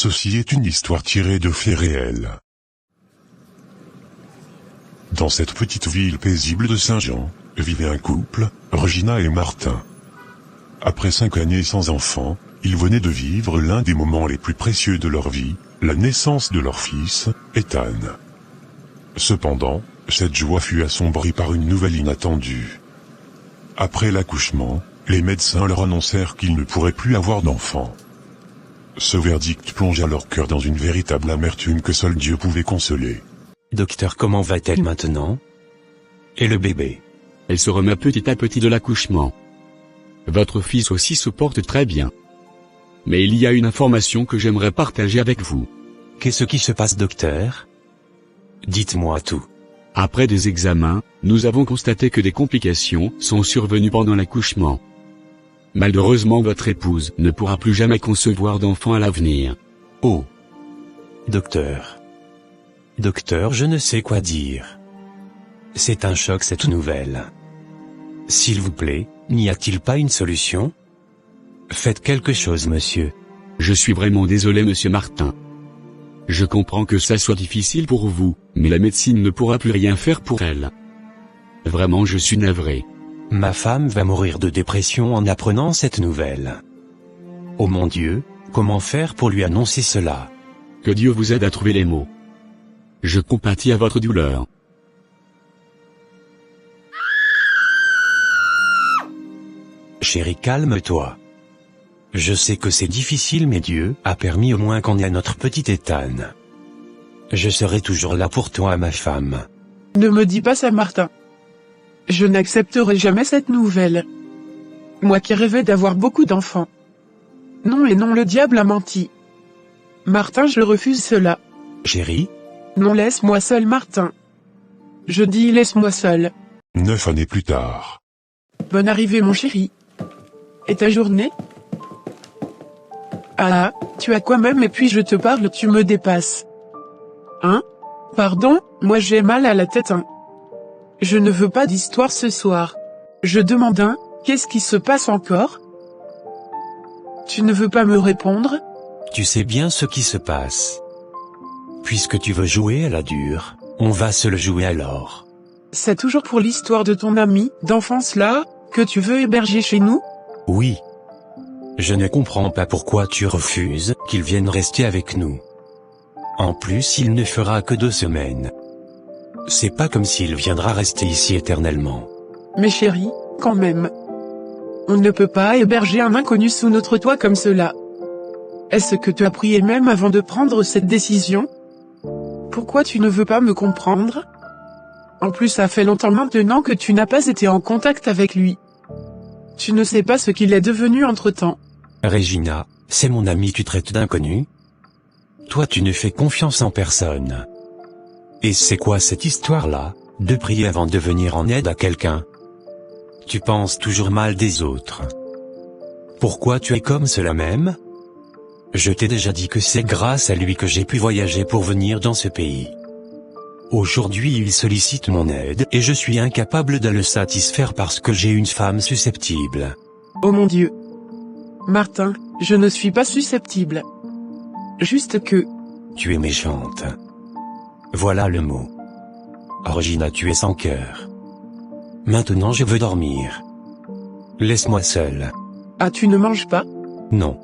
Ceci est une histoire tirée de faits réels. Dans cette petite ville paisible de Saint-Jean, vivait un couple, Regina et Martin. Après 5 années sans enfant, ils venaient de vivre l'un des moments les plus précieux de leur vie, la naissance de leur fils, Ethan. Cependant, cette joie fut assombrie par une nouvelle inattendue. Après l'accouchement, les médecins leur annoncèrent qu'ils ne pourraient plus avoir d'enfants. Ce verdict plongea leur cœur dans une véritable amertume que seul Dieu pouvait consoler. Docteur, comment va-t-elle maintenant? Et le bébé? Elle se remet petit à petit de l'accouchement. Votre fils aussi se porte très bien. Mais il y a une information que j'aimerais partager avec vous. Qu'est-ce qui se passe, docteur? Dites-moi tout. Après des examens, nous avons constaté que des complications sont survenues pendant l'accouchement. Malheureusement, votre épouse ne pourra plus jamais concevoir d'enfant à l'avenir. Oh. Docteur. Docteur, je ne sais quoi dire. C'est un choc, cette nouvelle. S'il vous plaît, n'y a-t-il pas une solution? Faites quelque chose, monsieur. Je suis vraiment désolé, monsieur Martin. Je comprends que ça soit difficile pour vous, mais la médecine ne pourra plus rien faire pour elle. Vraiment, je suis navré. Ma femme va mourir de dépression en apprenant cette nouvelle. Oh mon Dieu, comment faire pour lui annoncer cela? Que Dieu vous aide à trouver les mots. Je compatis à votre douleur. Chérie, calme-toi. Je sais que c'est difficile, mais Dieu a permis au moins qu'on ait notre petit Ethan. Je serai toujours là pour toi, ma femme. Ne me dis pas ça, Martin. Je n'accepterai jamais cette nouvelle. Moi qui rêvais d'avoir beaucoup d'enfants. Non et non, le diable a menti. Martin, je refuse cela. Chérie? Non, laisse-moi seul, Martin. Je dis laisse-moi seul. 9 années plus tard. Bonne arrivée, mon chéri. Et ta journée? Ah, tu as quoi même et puis je te parle, tu me dépasses. Hein? Pardon, moi j'ai mal à la tête, hein. Je ne veux pas d'histoire ce soir. Je demande un, qu'est-ce qui se passe encore? Tu ne veux pas me répondre? Tu sais bien ce qui se passe. Puisque tu veux jouer à la dure, on va se le jouer alors. C'est toujours pour l'histoire de ton ami d'enfance là, que tu veux héberger chez nous? Oui. Je ne comprends pas pourquoi tu refuses qu'il vienne rester avec nous. En plus, il ne fera que 2 semaines. C'est pas comme s'il viendra rester ici éternellement. Mais chérie, quand même. On ne peut pas héberger un inconnu sous notre toit comme cela. Est-ce que tu as prié même avant de prendre cette décision? Pourquoi tu ne veux pas me comprendre? En plus, ça fait longtemps maintenant que tu n'as pas été en contact avec lui. Tu ne sais pas ce qu'il est devenu entre-temps. Regina, c'est mon ami, tu traites d'inconnu? Toi, tu ne fais confiance en personne. Et c'est quoi cette histoire-là, de prier avant de venir en aide à quelqu'un? Tu penses toujours mal des autres. Pourquoi tu es comme cela même? Je t'ai déjà dit que c'est grâce à lui que j'ai pu voyager pour venir dans ce pays. Aujourd'hui, il sollicite mon aide et je suis incapable de le satisfaire parce que j'ai une femme susceptible. Oh mon Dieu. Martin, je ne suis pas susceptible. Juste que... Tu es méchante. Voilà le mot. Regina, tu es sans cœur. Maintenant je veux dormir. Laisse-moi seul. Ah, tu ne manges pas? Non.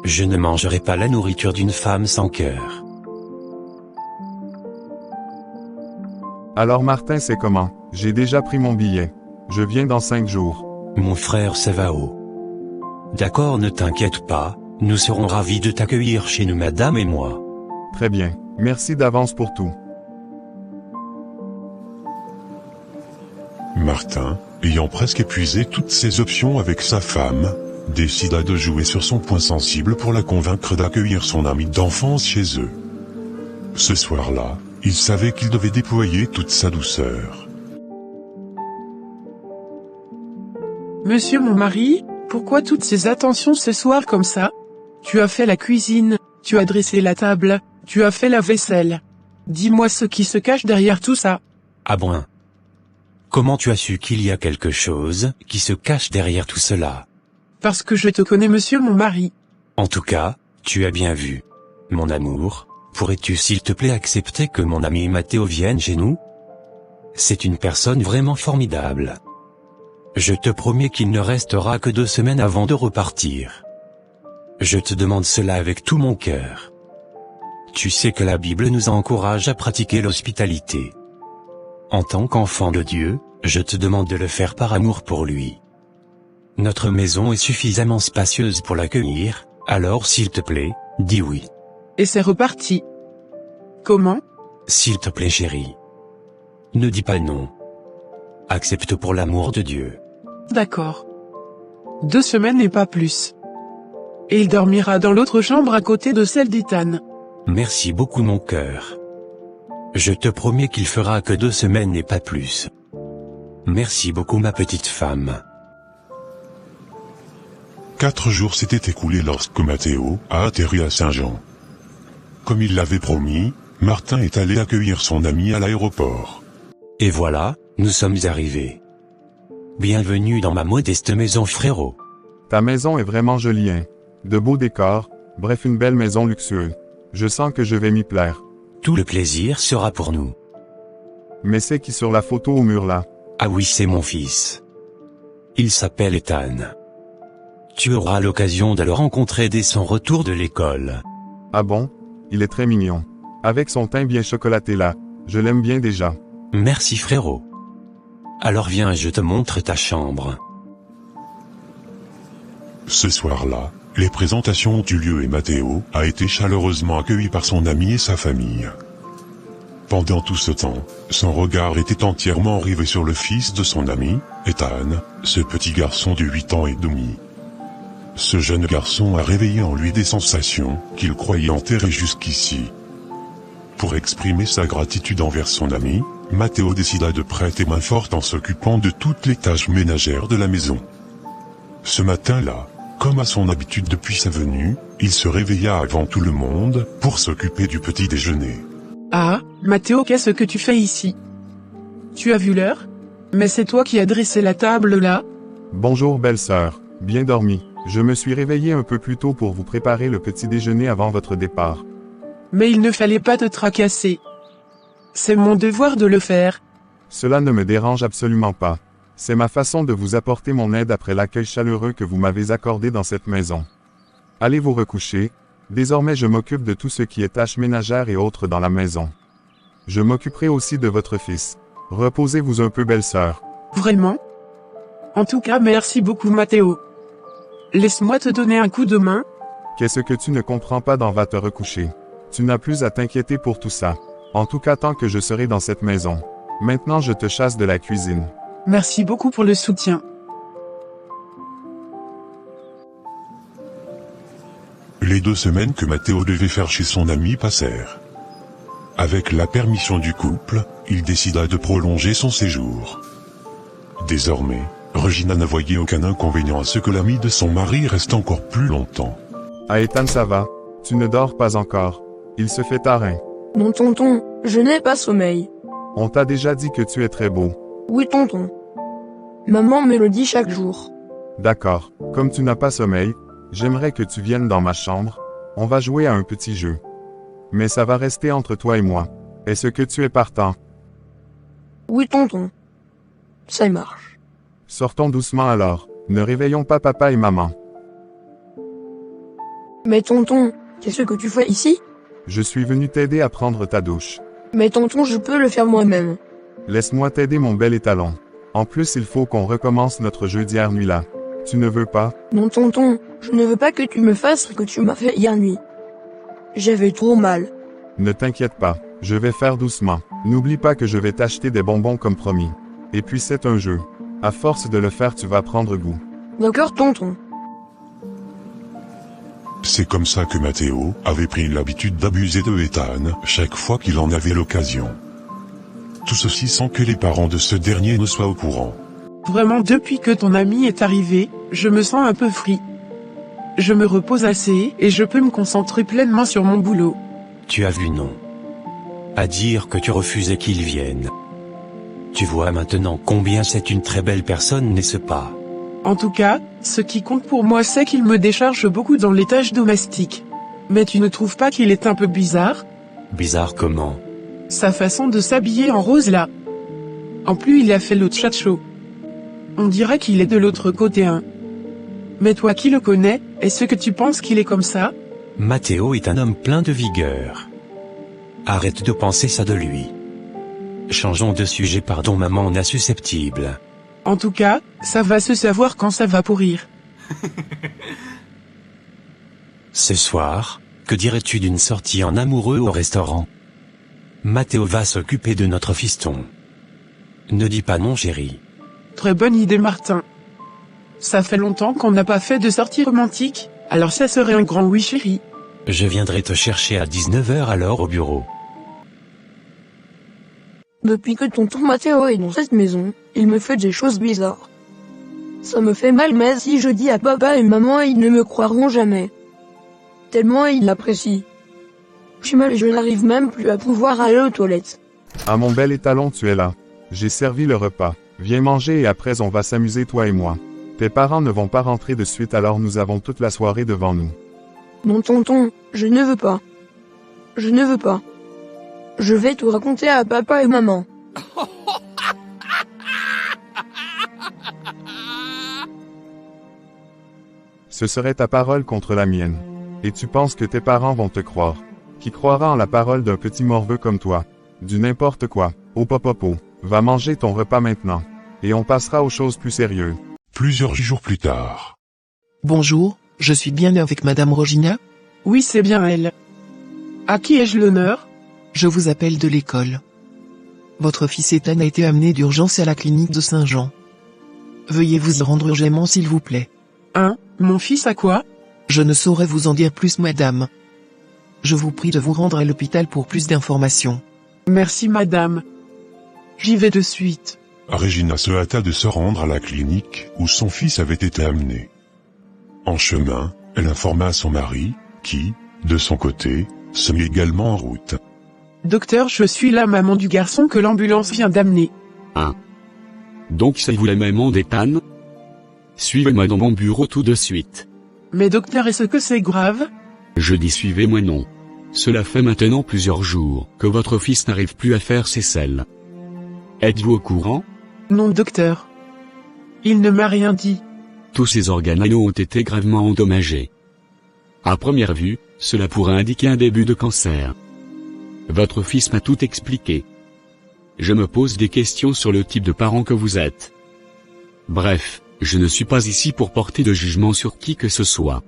Je ne mangerai pas la nourriture d'une femme sans cœur. Alors Martin, c'est comment? J'ai déjà pris mon billet. Je viens dans 5 jours. Mon frère Savao. D'accord, ne t'inquiète pas, nous serons ravis de t'accueillir chez nous, madame et moi. Très bien. Merci d'avance pour tout. Martin, ayant presque épuisé toutes ses options avec sa femme, décida de jouer sur son point sensible pour la convaincre d'accueillir son ami d'enfance chez eux. Ce soir-là, il savait qu'il devait déployer toute sa douceur. Monsieur mon mari, pourquoi toutes ces attentions ce soir comme ça? Tu as fait la cuisine, tu as dressé la table, tu as fait la vaisselle. Dis-moi ce qui se cache derrière tout ça. Ah bon? Comment tu as su qu'il y a quelque chose qui se cache derrière tout cela? Parce que je te connais, monsieur mon mari. En tout cas, tu as bien vu. Mon amour, pourrais-tu s'il te plaît accepter que mon ami Matteo vienne chez nous? C'est une personne vraiment formidable. Je te promets qu'il ne restera que 2 semaines avant de repartir. Je te demande cela avec tout mon cœur. Tu sais que la Bible nous encourage à pratiquer l'hospitalité. En tant qu'enfant de Dieu, je te demande de le faire par amour pour lui. Notre maison est suffisamment spacieuse pour l'accueillir, alors s'il te plaît, dis oui. Et c'est reparti. Comment? S'il te plaît chérie. Ne dis pas non. Accepte pour l'amour de Dieu. D'accord. 2 semaines et pas plus. Et il dormira dans l'autre chambre à côté de celle d'Ethan. Merci beaucoup mon cœur. Je te promets qu'il fera que 2 semaines et pas plus. Merci beaucoup ma petite femme. 4 jours s'étaient écoulés lorsque Matteo a atterri à Saint-Jean. Comme il l'avait promis, Martin est allé accueillir son ami à l'aéroport. Et voilà, nous sommes arrivés. Bienvenue dans ma modeste maison frérot. Ta maison est vraiment jolie, hein. De beaux décors, bref une belle maison luxueuse. Je sens que je vais m'y plaire. Tout le plaisir sera pour nous. Mais c'est qui sur la photo au mur là? Ah oui c'est mon fils. Il s'appelle Ethan. Tu auras l'occasion de le rencontrer dès son retour de l'école. Ah bon? Il est très mignon. Avec son teint bien chocolaté là, je l'aime bien déjà. Merci frérot. Alors viens je te montre ta chambre. Ce soir-là, les présentations ont eu lieu et Matteo a été chaleureusement accueilli par son ami et sa famille. Pendant tout ce temps, son regard était entièrement rivé sur le fils de son ami, Ethan, ce petit garçon de 8 ans et demi. Ce jeune garçon a réveillé en lui des sensations qu'il croyait enterrées jusqu'ici. Pour exprimer sa gratitude envers son ami, Matteo décida de prêter main forte en s'occupant de toutes les tâches ménagères de la maison. Ce matin-là, comme à son habitude depuis sa venue, il se réveilla avant tout le monde pour s'occuper du petit déjeuner. Ah, Matteo, qu'est-ce que tu fais ici? Tu as vu l'heure? Mais c'est toi qui as dressé la table là? Bonjour belle-sœur, bien dormi. Je me suis réveillé un peu plus tôt pour vous préparer le petit déjeuner avant votre départ. Mais il ne fallait pas te tracasser. C'est mon devoir de le faire. Cela ne me dérange absolument pas. C'est ma façon de vous apporter mon aide après l'accueil chaleureux que vous m'avez accordé dans cette maison. Allez vous recoucher, désormais je m'occupe de tout ce qui est tâches ménagères et autres dans la maison. Je m'occuperai aussi de votre fils. Reposez-vous un peu belle-sœur. Vraiment? En tout cas merci beaucoup Matteo. Laisse-moi te donner un coup de main. Qu'est-ce que tu ne comprends pas dans va te recoucher? Tu n'as plus à t'inquiéter pour tout ça. En tout cas tant que je serai dans cette maison. Maintenant je te chasse de la cuisine. Merci beaucoup pour le soutien. Les 2 semaines que Matteo devait faire chez son ami passèrent. Avec la permission du couple, il décida de prolonger son séjour. Désormais, Regina ne voyait aucun inconvénient à ce que l'ami de son mari reste encore plus longtemps. Ah Ethan ça va? Tu ne dors pas encore. Il se fait tard hein. Non tonton, je n'ai pas sommeil. On t'a déjà dit que tu es très beau. Oui tonton. Maman me le dit chaque jour. D'accord, comme tu n'as pas sommeil, j'aimerais que tu viennes dans ma chambre. On va jouer à un petit jeu. Mais ça va rester entre toi et moi. Est-ce que tu es partant? Oui tonton. Ça marche. Sortons doucement alors. Ne réveillons pas papa et maman. Mais tonton, qu'est-ce que tu fais ici? Je suis venu t'aider à prendre ta douche. Mais tonton, je peux le faire moi-même. Laisse-moi t'aider mon bel étalon. En plus il faut qu'on recommence notre jeu d'hier nuit là. Tu ne veux pas? Non tonton, je ne veux pas que tu me fasses ce que tu m'as fait hier nuit. J'avais trop mal. Ne t'inquiète pas, je vais faire doucement. N'oublie pas que je vais t'acheter des bonbons comme promis. Et puis c'est un jeu. À force de le faire tu vas prendre goût. D'accord tonton. C'est comme ça que Matteo avait pris l'habitude d'abuser de Ethan chaque fois qu'il en avait l'occasion. Tout ceci sans que les parents de ce dernier ne soient au courant. Vraiment depuis que ton ami est arrivé, je me sens un peu free. Je me repose assez et je peux me concentrer pleinement sur mon boulot. Tu as vu non? À dire que tu refusais qu'il vienne. Tu vois maintenant combien c'est une très belle personne, n'est-ce pas? En tout cas, ce qui compte pour moi c'est qu'il me décharge beaucoup dans les tâches domestiques. Mais tu ne trouves pas qu'il est un peu bizarre? Bizarre comment? Sa façon de s'habiller en rose là. En plus il a fait le tchatcho. On dirait qu'il est de l'autre côté hein. Mais toi qui le connais, est-ce que tu penses qu'il est comme ça? Matteo est un homme plein de vigueur. Arrête de penser ça de lui. Changeons de sujet, pardon maman, on est susceptible. En tout cas, ça va se savoir quand ça va pourrir. Ce soir, que dirais-tu d'une sortie en amoureux au restaurant? Matteo va s'occuper de notre fiston. Ne dis pas non chérie. Très bonne idée Martin. Ça fait longtemps qu'on n'a pas fait de sortie romantique, alors ça serait un grand oui chérie. Je viendrai te chercher à 19h alors au bureau. Depuis que tonton Matteo est dans cette maison, il me fait des choses bizarres. Ça me fait mal, mais si je dis à papa et maman, ils ne me croiront jamais. Tellement ils l'apprécient. J'ai mal et je n'arrive même plus à pouvoir aller aux toilettes. Ah mon bel étalon, tu es là. J'ai servi le repas. Viens manger et après on va s'amuser toi et moi. Tes parents ne vont pas rentrer de suite alors nous avons toute la soirée devant nous. Non tonton, je ne veux pas. Je ne veux pas. Je vais tout raconter à papa et maman. Ce serait ta parole contre la mienne. Et tu penses que tes parents vont te croire. Qui croira en la parole d'un petit morveux comme toi? Du n'importe quoi. Oh popopo, va manger ton repas maintenant. Et on passera aux choses plus sérieuses. Plusieurs jours plus tard. Bonjour, je suis bien avec Madame Regina? Oui c'est bien elle. À qui ai-je l'honneur? Je vous appelle de l'école. Votre fils Ethan a été amené d'urgence à la clinique de Saint-Jean. Veuillez vous y rendre urgemment s'il vous plaît. Hein, mon fils a quoi? Je ne saurais vous en dire plus madame. Je vous prie de vous rendre à l'hôpital pour plus d'informations. Merci madame. J'y vais de suite. Regina se hâta de se rendre à la clinique où son fils avait été amené. En chemin, elle informa son mari, qui, de son côté, se mit également en route. Docteur, je suis la maman du garçon que l'ambulance vient d'amener. Hein? Donc c'est vous la maman d'Ethan? Suivez-moi dans mon bureau tout de suite. Mais docteur, est-ce que c'est grave? Je dis suivez-moi non. Cela fait maintenant plusieurs jours que votre fils n'arrive plus à faire ses selles. Êtes-vous au courant? Non docteur. Il ne m'a rien dit. Tous ses organes anaux ont été gravement endommagés. À première vue, cela pourrait indiquer un début de cancer. Votre fils m'a tout expliqué. Je me pose des questions sur le type de parent que vous êtes. Bref, je ne suis pas ici pour porter de jugement sur qui que ce soit.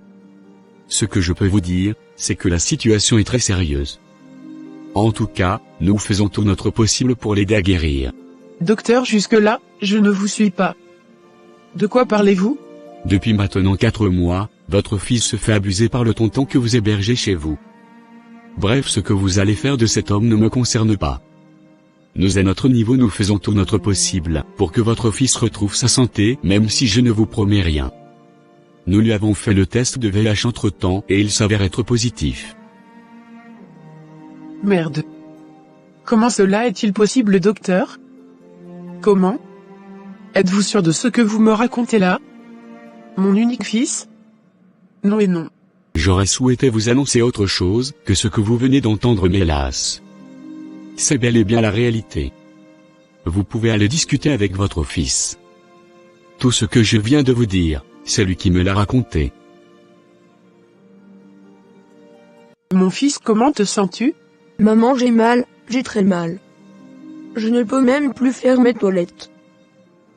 Ce que je peux vous dire, c'est que la situation est très sérieuse. En tout cas, nous faisons tout notre possible pour l'aider à guérir. Docteur, jusque-là, je ne vous suis pas. De quoi parlez-vous? Depuis maintenant 4 mois, votre fils se fait abuser par le tonton que vous hébergez chez vous. Bref, ce que vous allez faire de cet homme ne me concerne pas. Nous à notre niveau nous faisons tout notre possible pour que votre fils retrouve sa santé, même si je ne vous promets rien. Nous lui avons fait le test de VIH entre-temps et il s'avère être positif. Merde. Comment cela est-il possible, docteur? Comment? Êtes-vous sûr de ce que vous me racontez là? Mon unique fils? Non et non. J'aurais souhaité vous annoncer autre chose que ce que vous venez d'entendre, mais hélas. C'est bel et bien la réalité. Vous pouvez aller discuter avec votre fils. Tout ce que je viens de vous dire, c'est lui qui me l'a raconté. Mon fils, comment te sens-tu? Maman, j'ai mal, j'ai très mal. Je ne peux même plus faire mes toilettes.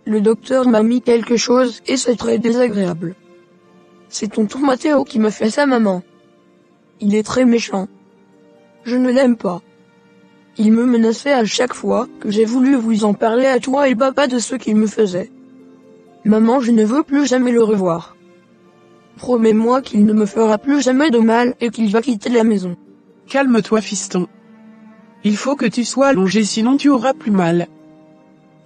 Le docteur m'a mis quelque chose et c'est très désagréable. C'est tonton Matteo qui me fait ça, maman. Il est très méchant. Je ne l'aime pas. Il me menaçait à chaque fois que j'ai voulu vous en parler à toi et papa de ce qu'il me faisait. Maman, je ne veux plus jamais le revoir. Promets-moi qu'il ne me fera plus jamais de mal et qu'il va quitter la maison. Calme-toi, fiston. Il faut que tu sois allongé, sinon tu auras plus mal.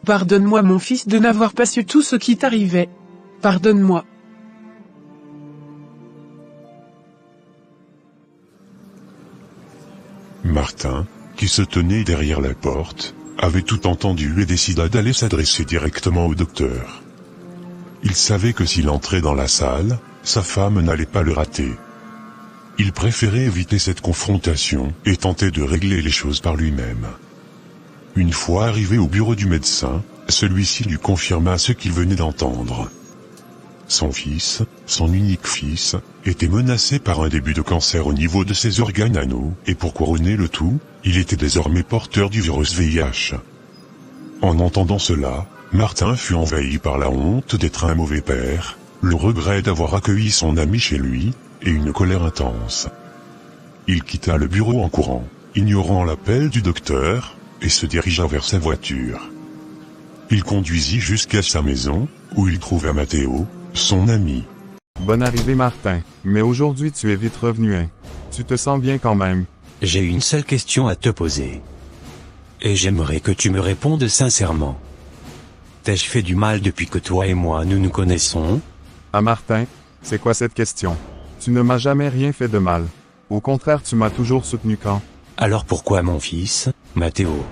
Pardonne-moi, mon fils, de n'avoir pas su tout ce qui t'arrivait. Pardonne-moi. Martin, qui se tenait derrière la porte, avait tout entendu et décida d'aller s'adresser directement au docteur. Il savait que s'il entrait dans la salle, sa femme n'allait pas le rater. il préférait éviter cette confrontation et tenter de régler les choses par lui-même. Une fois arrivé au bureau du médecin, celui-ci lui confirma ce qu'il venait d'entendre. Son fils, son unique fils, était menacé par un début de cancer au niveau de ses organes anaux, et pour couronner le tout, il était désormais porteur du virus VIH. En entendant cela, Martin fut envahi par la honte d'être un mauvais père, le regret d'avoir accueilli son ami chez lui, et une colère intense. Il quitta le bureau en courant, ignorant l'appel du docteur, et se dirigea vers sa voiture. Il conduisit jusqu'à sa maison, où il trouva Matteo, son ami. Bonne arrivée Martin, mais aujourd'hui tu es vite revenu, hein. Tu te sens bien quand même. J'ai une seule question à te poser. Et j'aimerais que tu me répondes sincèrement. T'ai-je fait du mal depuis que toi et moi nous nous connaissons? Ah Martin, c'est quoi cette question? Tu ne m'as jamais rien fait de mal. Au contraire, tu m'as toujours soutenu quand. Alors pourquoi mon fils, Matteo?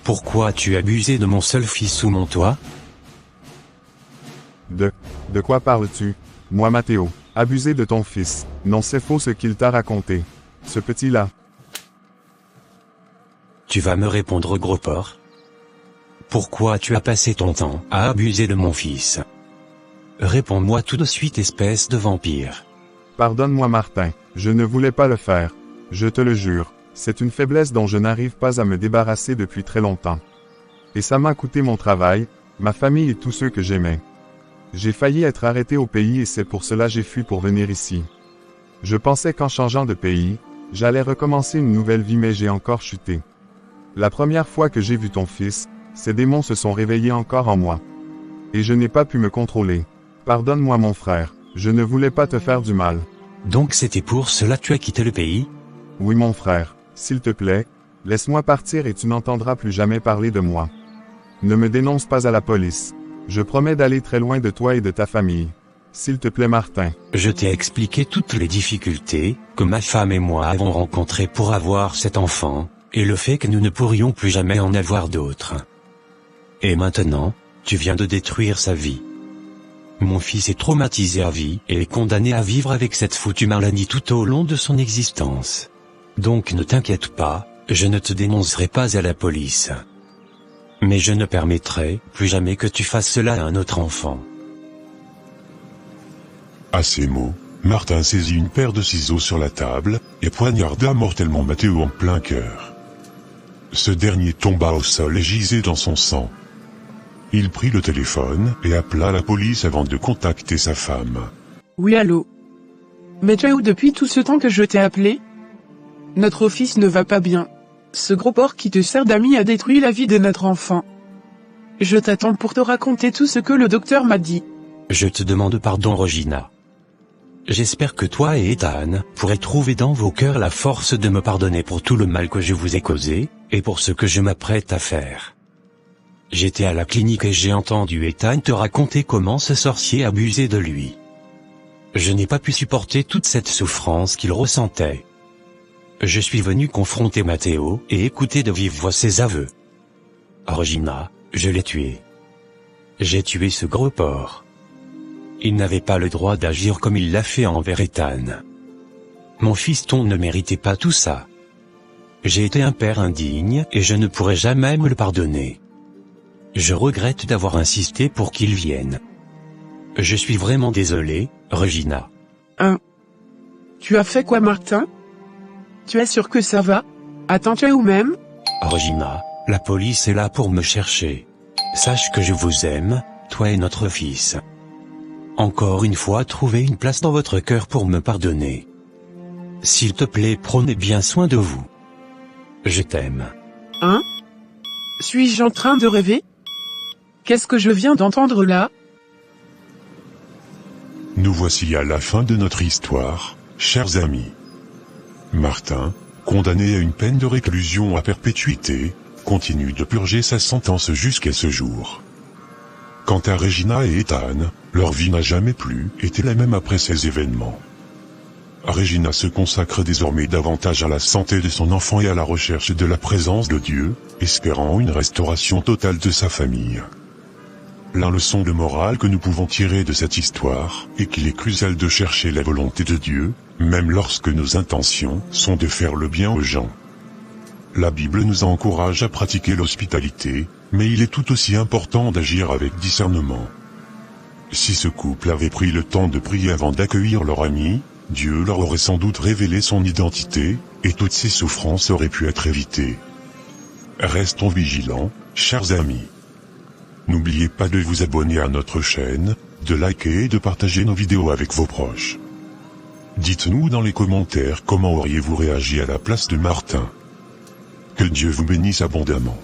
Pourquoi as-tu abusé de mon seul fils sous mon toit? De quoi parles-tu? Moi Matteo, abuser de ton fils. Non, c'est faux ce qu'il t'a raconté. Ce petit-là. Tu vas me répondre, gros porc. Pourquoi tu as passé ton temps à abuser de mon fils? Réponds-moi tout de suite, espèce de vampire. Pardonne-moi Martin, je ne voulais pas le faire. Je te le jure, c'est une faiblesse dont je n'arrive pas à me débarrasser depuis très longtemps. Et ça m'a coûté mon travail, ma famille et tous ceux que j'aimais. J'ai failli être arrêté au pays et c'est pour cela que j'ai fui pour venir ici. Je pensais qu'en changeant de pays, j'allais recommencer une nouvelle vie mais j'ai encore chuté. La première fois que j'ai vu ton fils, ces démons se sont réveillés encore en moi. Et je n'ai pas pu me contrôler. Pardonne-moi mon frère, je ne voulais pas te faire du mal. Donc c'était pour cela que tu as quitté le pays? Oui mon frère, s'il te plaît, laisse-moi partir et tu n'entendras plus jamais parler de moi. Ne me dénonce pas à la police. Je promets d'aller très loin de toi et de ta famille. S'il te plaît Martin. Je t'ai expliqué toutes les difficultés que ma femme et moi avons rencontrées pour avoir cet enfant, et le fait que nous ne pourrions plus jamais en avoir d'autres. Et maintenant, tu viens de détruire sa vie. Mon fils est traumatisé à vie et est condamné à vivre avec cette foutue maladie tout au long de son existence. Donc ne t'inquiète pas, je ne te dénoncerai pas à la police. Mais je ne permettrai plus jamais que tu fasses cela à un autre enfant. À ces mots, Martin saisit une paire de ciseaux sur la table, et poignarda mortellement Matteo en plein cœur. Ce dernier tomba au sol et gisait dans son sang. Il prit le téléphone et appela la police avant de contacter sa femme. Oui, allô? Matteo, depuis tout ce temps que je t'ai appelé? Notre fils ne va pas bien. Ce gros porc qui te sert d'ami a détruit la vie de notre enfant. Je t'attends pour te raconter tout ce que le docteur m'a dit. Je te demande pardon, Regina. J'espère que toi et Ethan pourrez trouver dans vos cœurs la force de me pardonner pour tout le mal que je vous ai causé, et pour ce que je m'apprête à faire. J'étais à la clinique et j'ai entendu Ethan te raconter comment ce sorcier abusait de lui. Je n'ai pas pu supporter toute cette souffrance qu'il ressentait. Je suis venu confronter Matteo et écouter de vive voix ses aveux. Regina, je l'ai tué. J'ai tué ce gros porc. Il n'avait pas le droit d'agir comme il l'a fait envers Ethan. Mon fiston ne méritait pas tout ça. J'ai été un père indigne et je ne pourrai jamais me le pardonner. Je regrette d'avoir insisté pour qu'il vienne. Je suis vraiment désolé, Regina. Tu as fait quoi, Martin? Tu es sûr que ça va? Attends-tu où même? Regina, la police est là pour me chercher. Sache que je vous aime, toi et notre fils. Encore une fois, trouvez une place dans votre cœur pour me pardonner. S'il te plaît, prenez bien soin de vous. Je t'aime. Suis-je en train de rêver? Qu'est-ce que je viens d'entendre là? Nous voici à la fin de notre histoire, chers amis. Martin, condamné à une peine de réclusion à perpétuité, continue de purger sa sentence jusqu'à ce jour. Quant à Regina et Ethan, leur vie n'a jamais plus été la même après ces événements. Regina se consacre désormais davantage à la santé de son enfant et à la recherche de la présence de Dieu, espérant une restauration totale de sa famille. La leçon de morale que nous pouvons tirer de cette histoire est qu'il est crucial de chercher la volonté de Dieu, même lorsque nos intentions sont de faire le bien aux gens. La Bible nous encourage à pratiquer l'hospitalité, mais il est tout aussi important d'agir avec discernement. Si ce couple avait pris le temps de prier avant d'accueillir leur ami, Dieu leur aurait sans doute révélé son identité, et toutes ces souffrances auraient pu être évitées. Restons vigilants, chers amis. N'oubliez pas de vous abonner à notre chaîne, de liker et de partager nos vidéos avec vos proches. Dites-nous dans les commentaires comment auriez-vous réagi à la place de Martin. Que Dieu vous bénisse abondamment.